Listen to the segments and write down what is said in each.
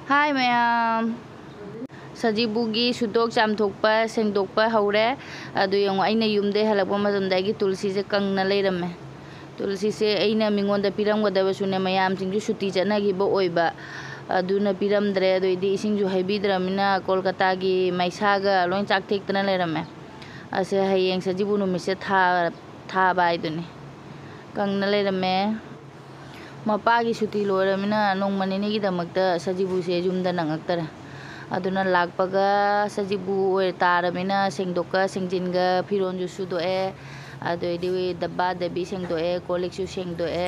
hi ma'am सजीबुगी सुदोक चामथोकपा सेंगदोकपा हौरे अदु young आइना युमदे हलकपा मतमदागी तुलसी से कंगना लेरमे तुलसी से आइना मिंगोंदा पिरमगदबसुने मयाम सिंजु सुटी चनागिबो ओइबा अदुना पिरमद्रे अदुइदि इसिंजु हाइबिद्रमिना कोलकाता की मैसागा लोइन चाकथेक्तना लेरमे असे हयेंग सजीबु नुमिसे था बाइदुने कंगना लेरमे मपागी सुटी लोरमिना नोंमनिनिगिदमक्ता सजीबुसे जुमदा नंगक्तरा अदुना लाकपगा सजीबु ओइ तारमिना सेंगदोका सेंजिनगा फिरोंजु सुदोए अदुइदि दब्बा दबी सेंगदोए कोलेक्सु सेंगदोए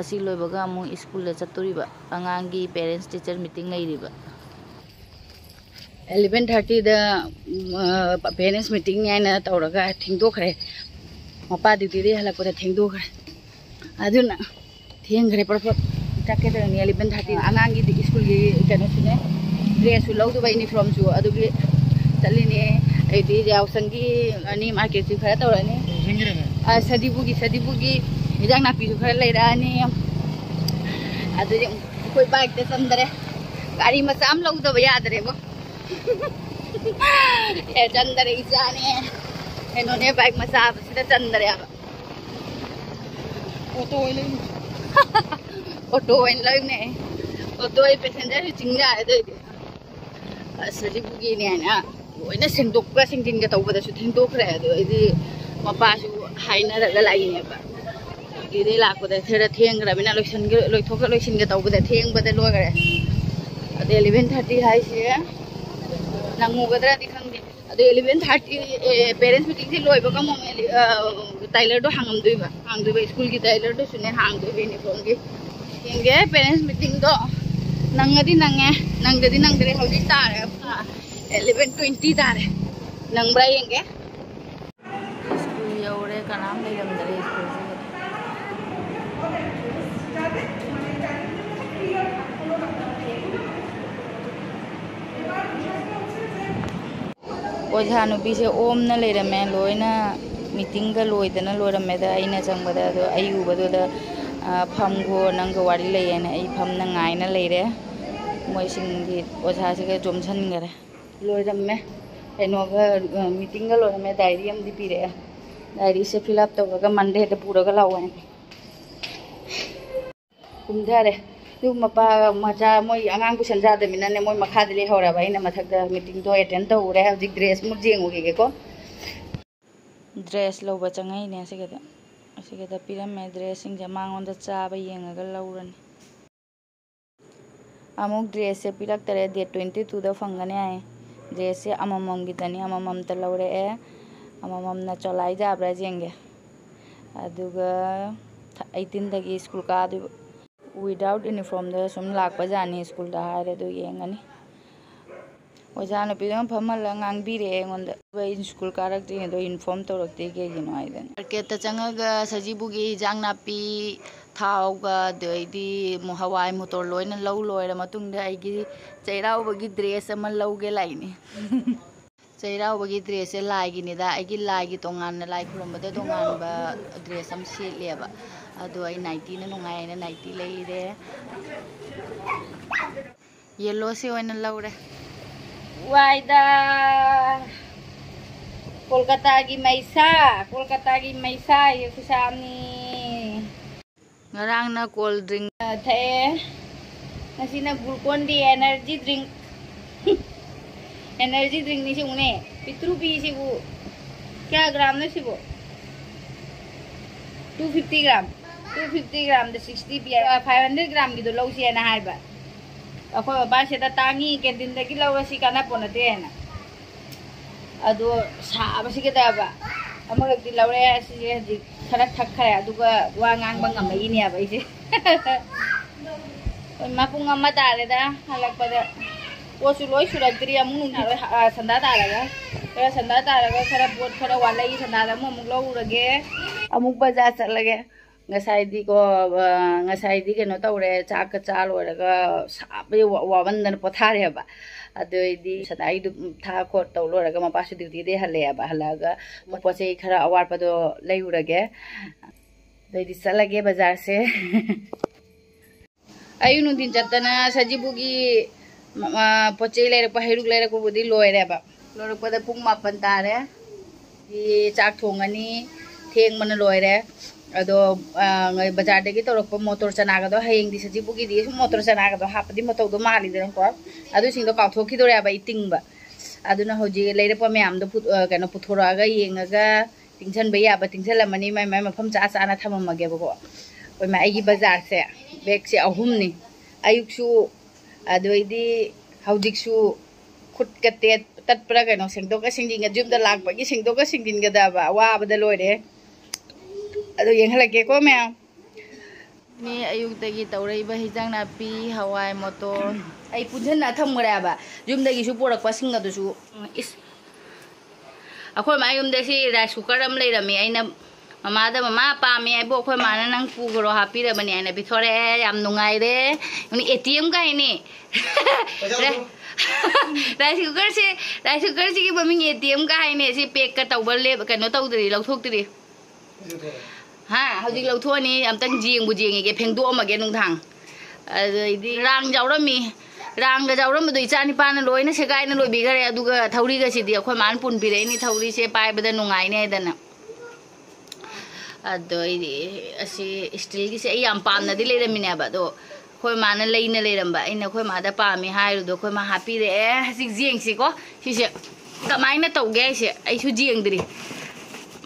असि लोइबगा अमु स्कूल चतुरिबा अंगांगी पेरेंट्स टीचर मीटिंग लैरिबा 11:30 दा पेरेंट्स मीटिंग याना तौरगा थिंगदोखरे मपा ड्यूटी दे हलकपदा थिंगदोखरे अदुना थेंगरे परफेक्ट जाकेदनी 11:30 अंगांगी स्कूल की कनो ड्रेस लौदब यूनिफॉर्म अदुगी चलिने अदी यावसंगी अनी मार्केट खरा तौरनी सदीबुगी हिजां नापी खरा लेरानी अखोई बाइक चंदरे गाड़ी मचा लौदब यादरेबो चंदरे इचाने कनोने बाइक मचा चंदरे ऑटो लेने ऑटो पैसेंजर चिंगा सजीबुगी लोना सेंगदोक्का सेंजिनगा तौबदसु थेंगदोखरे अदि मपासु हाइनरगा लाइनेबा इदि लाकपदा थेरा थेंग्रमिना लोइथोका लोइसिनगा तौबदा थेंबदा लोगरे अदि 11:30 हाइसे नंगुगद्रादि खंगे अदि 11:30 पेरेंट्स मीटिंग से लोइबगा मो टाइलर दो हांगमदुइबा स्कूल की टाइलर दो सुने हांगदुइबा यूनिफॉर्म की येंगे पेरेंट्स मीटिंग दो नंगदी नंगे नंगदी नंगरे हौजी तारे 11:20 तारे नंगब्रा येंगे स्कूल यौरे कनाम लेरमदरे स्कूल ओझा नुपी से ओमना लेरमे लोइना मीटिंग का लोइदना लोरमेदा आइना चंगबदा अदो अयुबदोदा फमगो नंग वारी लेयने आई फमना गाइना लेरे मोइसिंगी ओझासिगा जोमसनगरे लोइरमे कइनोगा मीटिंग का लोरमे डायरी अमदि पिरे डायरी से फिल अप तौरगा मंडे द पुरगा लावने कुमधारे तु मपा मचा मोइ आंगांग पुसन जादमिनाने मोइ मखादे ले हौराबा आइना मथकदा मीटिंग दो अटेंड तौरे हजि ड्रेस मु जेंगुगेको ड्रेस लौबा चंगाइने असिगदा पिरमे ड्रेस सिंग मांगोंदा चाबा येंगागा लौरनी अमुक ड्रेस से पिरक्तरे डेट 22 दा फंगने आए ड्रेस से अमममगिदनी अमममता लौरे अमममना चलाई जाब्रा जेंगे अदुगा 18 दगी स्कूल कादु विदाउट यूनिफॉर्म दा सुम लाकपा जानी स्कूल दा हारे दो येंगनी ओझा नुपीदो फमल ngangbire engonda स्कूल कारक्तिने दो इन्फॉर्म तौरक्ते केगिनो आइदन मार्केट चंगागा सजीबुगी जांगनापी थावगा दइदी हवाई मोटर लोइना लौ लोइरा मतुंगदा आइगी चैराउबगी ड्रेस अमा लौगे लाइने चैराउबगी ड्रेस से लाइगिनिदा आइगी लाइगी तोंगान लाइ खुरमबदे तोंगानबा ड्रेस अम सेटलेबा अदो आई नाइटी ना नुंगाइना नाइटी लेइरे येलो से ओइना लौरे वाइदा कोलकाता की मैसा ये खुशामनी ngarang na cold drink thae nasi na glucon di energy drink ni si une pitru pi si bu kya gram na si bu 250 gram the 60 pi 500 gram ki do lau si na hai ba akho ba se da tangi canteen da ki lau si kana ponate na ado sa ba si ke da ba amag di laure si ji खरा थक खरे अदुगा वा ngang ngamai ni aba ise mapung amma tareda halakpada osu loi suratri amun sanda taraga खरा boat खरा वालाई sanda da mu amuk lorage amuk baza chatlage ngasai di keno tawre chak ka cha loraga sabe wabandan pothare ba अदुइदी सदाई था coat तौलोरगा मपासु duty दे हलेबा हलागा मपोसे खरा अवार पदो लैउरगे दैदी चलगे बाजार से आयु नुदिन चतना सजीबुगी पोचे लेरप हेरुक लेरकबुदी लोयरेबा लोरकपदा पुंग मापन तारे की चाक थोंगनी थेंग मन लोयरे अदो बाजार तौरप मोटर चनागदो हयेंदी सजीबुगी मोटर चनागदो हापदी मतौदो मालिदनको अदु सिंगदो काउथोखिदोरेबा इतिंगबा अदुना होजी लेरप मैमदो कनो पुथोरागा येंगागा तिंगसनबा याबा तिंगसलमनी माय माय मफम चा चाना थममगेबको ओय मा आइगी बाजार से बेग से अहुमनी अयुक्सु अदोइदी हौजिकसु खुद कते तत्परा कनो सेंगदोका सिंगिंगा जुमदा लाकबगी सेंगदोका सिंगिनगदाबा वाबदा लोइरे अदो येंहलकेको मैम नि अयुक्तगी तौरैबा हिजांग नापी हवाई मोटर आई पुंजना थमगराबा जुमदगिसु पोरकपा सिंगदुसु इस अखोय मायुमदसी राइस कुकर अम लेरमी आइना ममादा ममा पामे आइबो अखोय माना नंग पुगरो हापिरबनी आइना बिथोरे याम नुंगाइरे उनी एटीएम गाइनी राइस कुकर से की ममिंग एटीएम गाइने से पेक का तौबर ले कनो तौदरी लौथोक्तरी हाँ हौजिक लौथोनी अमतंग जिंगबु जिंगे फेंगदोमगे नुंथांग अदि रांग जावरमी रांग जावरमदो इचानी पाना लोइना सेगाइना लोइबिगरे अदुगा थौरीगा सिदि अखोय मान पुन पिरेनी थौरी से पाइबदा नुंगाइने दना अदो इदि असि स्टील की से आई याम पामनादि लेरमिनेबा दो अखोय माना लेना लेरमबा आइना अखोय मादा पामी हाइरुदो अखोय मा हापिरे हसिक जिंगसिको सिसे कमाइना तौगे से आइसु जिंगद्रि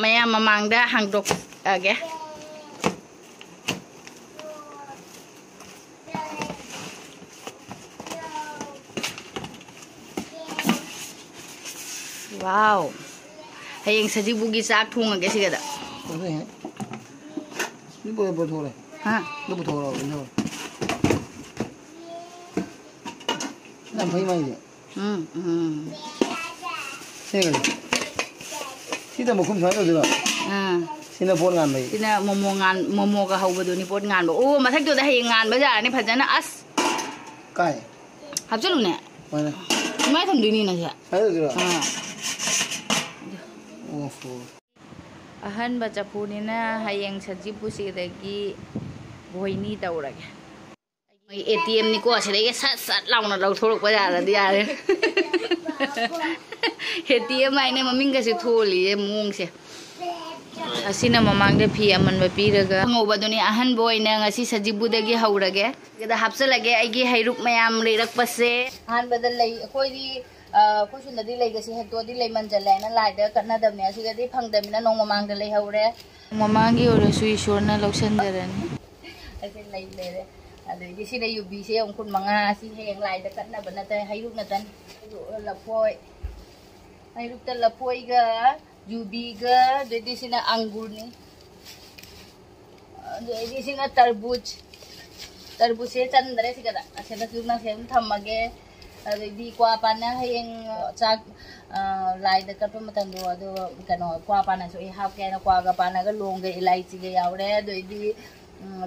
मया ममांगदा हांगदोक आगे वाओ हयेंग सजीबुगी चाक थोंगगे सिगदा ni boleh betul हाँ ni betul lah ini nak pergi mana sini kali sini mau kum sana tu lah sini pun ngan bayi sini momo ka hau badu ni pot ngan bo oh masak tu dah hayeng ngan ba jar ni phajana as kai hapchalu ne mana mai tham dui ni na ja ada tu lah oh अहन बचपुनीना हयेंग Sajibu सिदगी भोइनी तौरगे ATM निको असिदगे सट सट लाउना लौथोरक यारदि यारे ATM आइने ममिंगसे थोली मोंगसे असिना ममांगदे फी अमनबा पीरगा ngobaduni ahan boyna ngasi sajibudagi haurage gada hapsalage aigi hairuk mayam lerakpase ahan badal lei akoidi खुशुनदी लेगसी हेक्टोदी लेमनजलेना लाइदा कन्नादबने असिगदी फंगदमिना नोंग ममांगदा लेहौरे ममांगी ओरसु ईश्वरना लौसनजरनी असे लै लेरे अदगी सिदा युबी से अंकुन मंगा असि हेंग लाइदा कन्नाबा नता हाइरुक नतन लफोय हाइरुकता लफोयगा युबीगा देदी सिना अंगुरनी देदी सिना तरबूज से चंदरे सिगदा असेदा सुना सेम थमगे अदगी क्वा पाना हयेंग चाक लाइदा कटो मतंदो अदो कनो क्वा पाना सो हाफ केना क्वागा पानागा लोंगे इलायची गे यावरे अदगी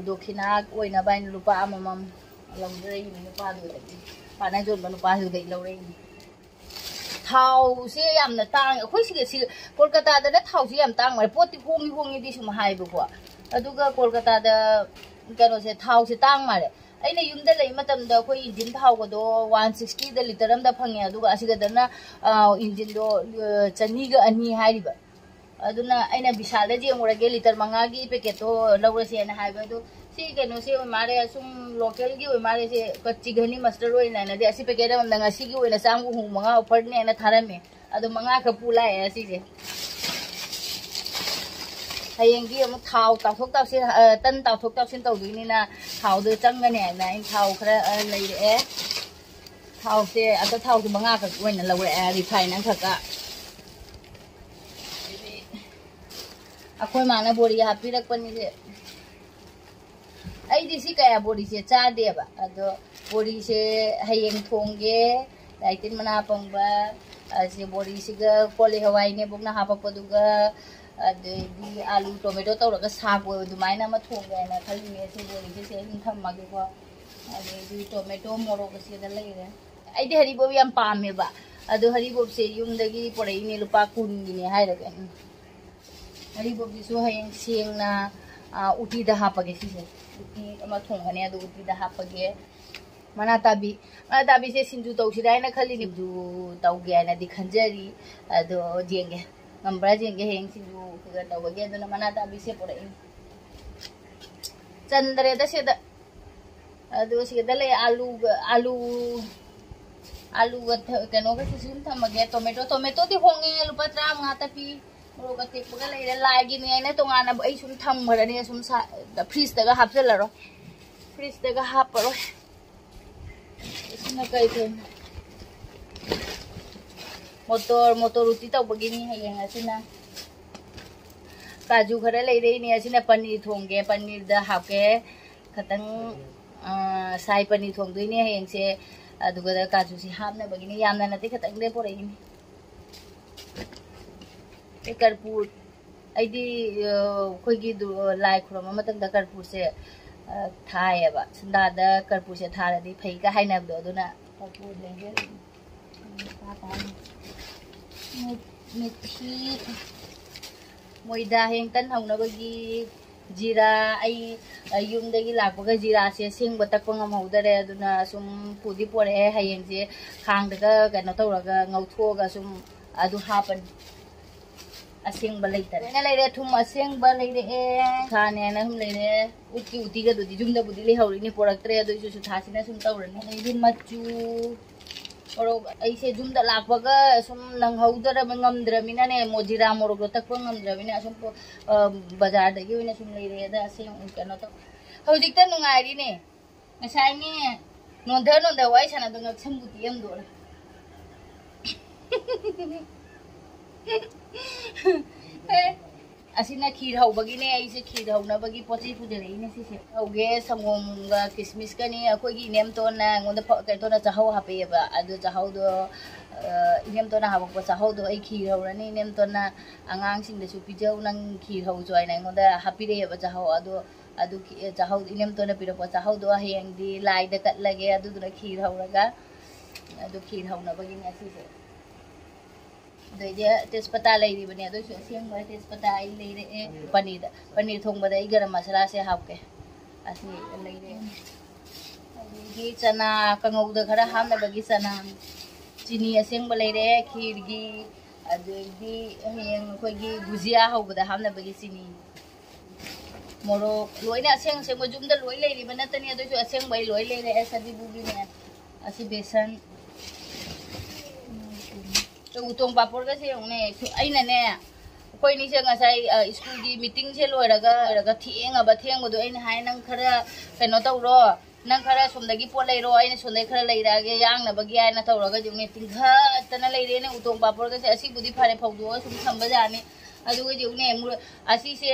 दोखिना ओइना बाइन लुपा अममम लौदरे हिनि नुपा दो पाना जोन बनु पा हुदै लौरे थाव से यामना तांग अखोय सिगे कोलकाता दा थाव से याम तांग मारे पोति होंगी दि सुम हाइबको अदुगा कोलकाता दा कनो से थाव से तांग मारे अने युमदा लई मतमदा कोई engine थावगदो 160 the litre अमदा fungi अदुगा असिगदना engine दो चनीगा अनि हाइरिबा अदुना अने विशाल जेंगोरगे लीटर 5 गी पैकेट तो लौरसे ना हाइबा दो सी केनो से मारे सुम लोकल गी मारे से कच्ची घनी मस्टर ओइना ना दे असि पैकेट अमदा ngasi गी ओइना सांगु हु 5 ऑफर ने ना थारमे अदु 5 का पुला है असि से हयेंगी अमुक थाव ताथोक तावसे तन ताथोक तावसिन तौदुइनिना थावदो चंगने ना इन थाव खरा लेरे थाव से अत थाव से 5 का ओइना लौरे रिफाइन अन खका अखोय माना बोरी हापिरकपनि से आई दिसी कया बोरी से चादेबा अदो बोरी से हयेंग थोंगे लाइटिन मना पंगबा से बोरी सिगा कोले हवाई ने बुकना हापपदुगा अदगी आलू टोमेटो तौरगा साग ओय दुमाइना मा थोंगेना खलिने से बोरी से थम्मागे को अदगी टोमेटो मोरोग से द लेरे आइदे हरिबो याम पामेबा अदो हरिबो से युमदगी पोरैने लुपा 10 गिने हाइरगे हरिबो बिसु हयेंग सेंगना उटी दा हापगे सिसे उटी अमा थोंगने अदो उटी दा हापगे mana tabi se sinju tausidai na khali ni du tauge na di khanjari ado jenge ngambra jenge heng sinju ka tawge do na mana tabi se pore chandre da se da ado se da le alu kano ka sim thamage tomato di honge lupa tram ngata pi ro ka te pga le lagi ni na to ngana ai sum tham mara ni sum sa freeze da ga hapsel ro freeze da ga haparo इसमें कई थे motor उती तब बगिनी है ये ऐसे ना काजू खरे ले रही नहीं ऐसे ना पनीर थोंगे पनीर दा हाके खतंग साई पनीर थोंग दुई नहीं है ये से दुगो दा काजू सी हाम ना बगिनी याम ना नती खतंग दे पोरे ini ये करपूर ऐदी कोई की लाइ खुरमा मतंग दा करपूर से थाय बा संदादा करपूर से थारदी फै का हाइनाबदो अदुना करपूर लेगे मेथी मोइदा हेंग तन हौनबगी जीरा आई युमदगी लापगा जीरा से सिंग बतक पंगम हौदरे अदुना सुम पुदी पोरे हयेंग से खांगदगा कनो तौरगा ngauथोगा सुम अदु हापन asing balai tare na leire thum asing balai re thane na hum leire uti ga dudi jumda budi le hauri ni porak tre do su thasi na sum tawrani leire machu oro ai se jumda lakwaga sum nang haudara mangam dramina ne mojira morog tak pangam dramina sum bazar da gi na sum leire da asing kano to hojik ta nungai ri ne ngasai ni nonda wai sana do ngak sambuti am do asina khir hau bagi ne ai se khir hau na bagi pochi pu de ne si se auge samom ga kismis ka ni akoi gi nem to na ngonda ka to na chahau ha pe ba adu chahau do nem to na ha ba chahau do ai khir hau ni nem to na angang sing de su pi jau nang khir hau joi na ngonda ha pi re ba chahau adu chahau nem to na pi ro pa chahau do heng di lai da kat lage adu do khir hau raga adu khir hau na bagi ne si se दे तेजपत्ता लेरी बने अदो सेंग ब तेजपत्ता आई लेरे पनीर थोंग बदे गरम मसाला से हापके असि लेरे गी चना कंगौ द खरा हामना बगी चना चीनी असेंग ब लेरे खीर गी अदगी हेंग खोगी भुजिया हौबदा हामना बगी चीनी मोरो लोइना असेंग से मजुम द लोइ लेरी बना तनी अदो असेंग बै लोइ लेरे असदी बुगी ने असि बेसन utong papor ka se ne aina ne koi ni se ngasai school gi meeting se loiraga thienga ba thengbo do aina hai nang khara keno tawro nang khara somdagi pot leiro aina sondai khara leirage yang na bagi aina tawraga jung ne tingha tana leire ne utong papor ka se asi budi phare phaudo sum thamba jani adu ge jung ne asi se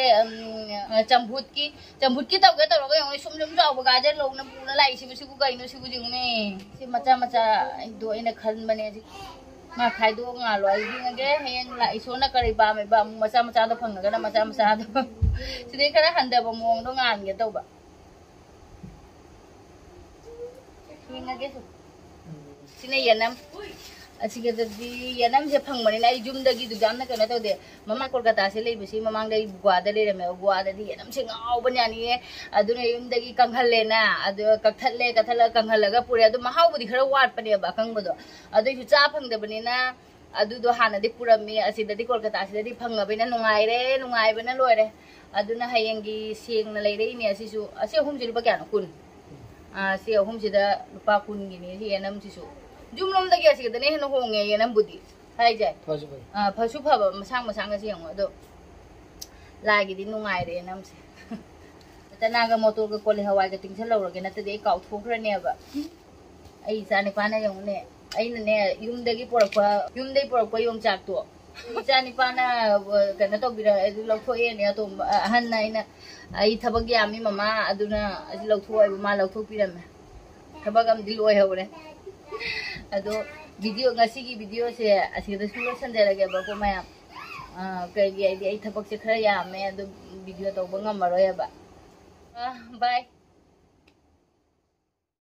chambut ki tawge tawraga yang sum jaw ba gajar lo na puna lai si bu gai no si bu jung ne si macha do aina khan bane ji ma khai do nga loi ge heng la iso na kari ba me ba macha do phang ga na macha do sidai kara handa ba mong do ngan ge to ba hinga ge su sine yanam asiga di yanam se phang mani na jum da gi du jam na kana to de mama kolkata se lei bisi mamang dai gwa da le me gwa da di yanam se ngau ban yani adu ne yum da gi kanghal le na adu kathala kanghal ga pure adu mahau budi khara wat pane ba kang bodo adu ju cha phang da bani na adu do hana di pura mi asida di kolkata asida di phang ga bina nungai bana loire adu na hayengi sing na le re ni asisu asi hum ji ba kya na kun si hum ji da lupa kun gi ni si yanam si su jumlom da gyasi da ne no honge yanam budi hai jai phasu phaba masang ga siang do lagi di nungai re nam se tana ga motor ga kole hawai ga tingchal lo ga na te de kau thokra ne ba ai sa ni pa na yong ne ai ne yum da gi porakwa yong chak to sa ni pa na ga na to bi ra lo tho e ne to han na ina ai thabag ya mi mama aduna ai lo tho ai ma lo tho pi ram thabag am dil oi hawre ado video ngasi gi video se asida sulu sandera ge ba ko maya ke gi ai thapok se khara ya me ado video to bangam maro ya ba bye